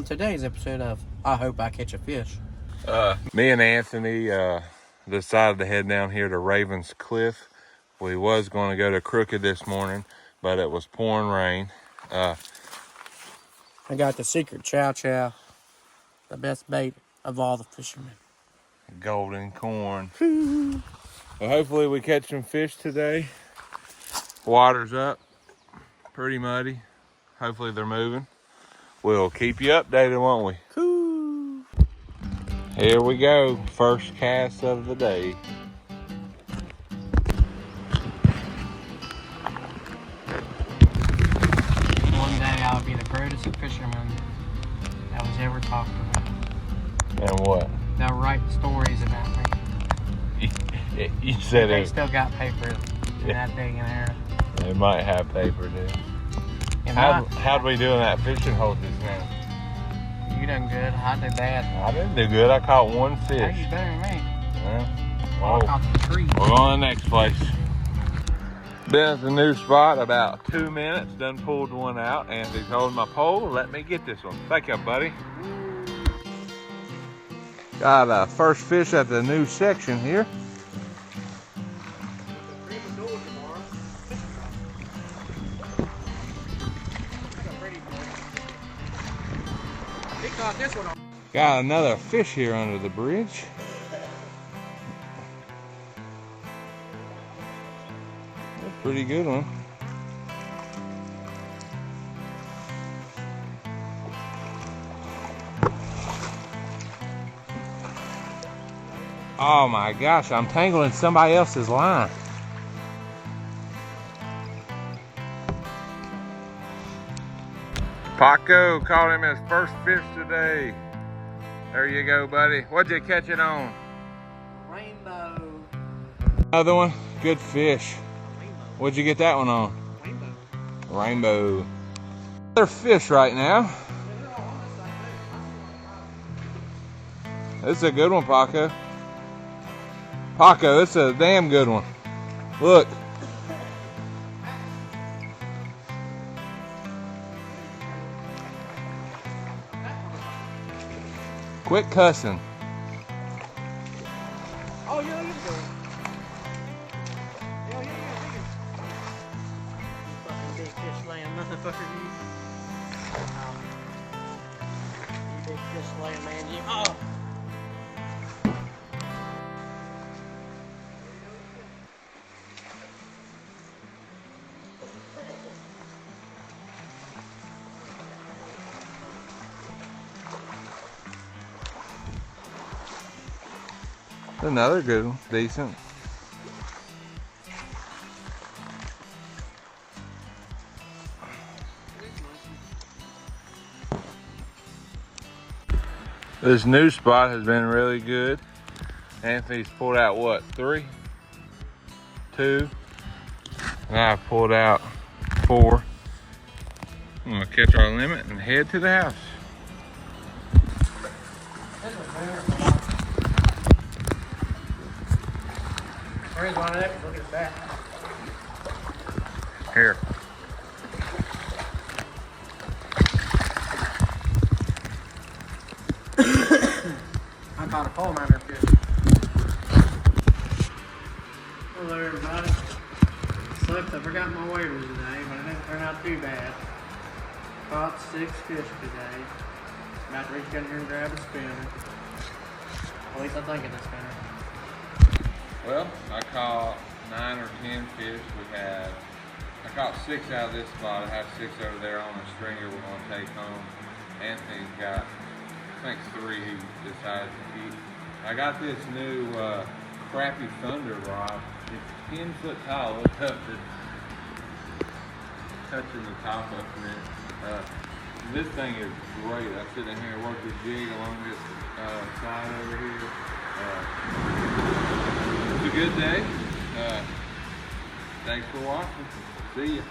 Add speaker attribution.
Speaker 1: on today's episode of I Hope I Catch a Fish.
Speaker 2: Me and Anthony decided to head down here to Ravens Cliff. We was going to go to Crooked this morning, but it was pouring rain.
Speaker 1: I got the secret chow chow, the best bait of all the fishermen.
Speaker 2: Golden corn. Well, hopefully we catch some fish today. Water's up, pretty muddy. Hopefully they're moving. We'll keep you updated, won't we?
Speaker 1: Cool.
Speaker 2: Here we go, first cast of the day.
Speaker 1: One day I'll be the greatest fisherman that was ever talked about.
Speaker 2: And what?
Speaker 1: They'll write stories about me.
Speaker 2: You said
Speaker 1: They
Speaker 2: it.
Speaker 1: still got paper in that big in there.
Speaker 2: They might have paper, dude.
Speaker 1: And
Speaker 2: How'd we do in that fishing hole just now?
Speaker 1: You done good. I did bad.
Speaker 2: I didn't do good. I caught one
Speaker 1: How
Speaker 2: fish.
Speaker 1: you better than me?
Speaker 2: Yeah.
Speaker 1: I
Speaker 2: Well,
Speaker 1: caught the tree.
Speaker 2: we're going to the next place. Been at the new spot about 2 minutes. Done pulled one out. Anthony's holding my pole. Let me get this one. Thank you, buddy. Got first fish at the new section here. Got another fish here under the bridge. That's a pretty good one. Oh my gosh, I'm tangling somebody else's line. Paco caught him his first fish today. There you go, buddy. What'd you catch it on?
Speaker 1: Rainbow.
Speaker 2: Another one. Good fish. What'd you get that one on? Rainbow. Another fish right now. This is a good one, Paco. Paco, it's a damn good one. Look. Quit cussing.
Speaker 1: Oh, yeah, you do. Yeah. Fucking big fish laying motherfucker, you. You big fish laying man, you. Oh.
Speaker 2: Another good one, decent. This new spot has been really good. Anthony's pulled out what, 3? 2? And I've pulled out 4. I'm gonna catch our limit and head to the house.
Speaker 1: Where's one of them? Look at that.
Speaker 2: Here.
Speaker 1: I caught a pole miner fish. Hello everybody. Sucks, I forgot my waders today, but it didn't turn out too bad. Caught 6 fish today. About to reach down here and grab a spinner. At least I think it's a spinner.
Speaker 2: Well, I caught 9 or 10 fish. I caught 6 out of this spot. I have 6 over there on a stringer we're going to take home. Anthony's got, I think, 3 he decided to keep. I got this new crappy Thunder rod. It's 10 foot tall. Look up, it's touching the top up there. This thing is great. I sit in here and work the jig along this side over here. It's a good day. Thanks for watching. See ya.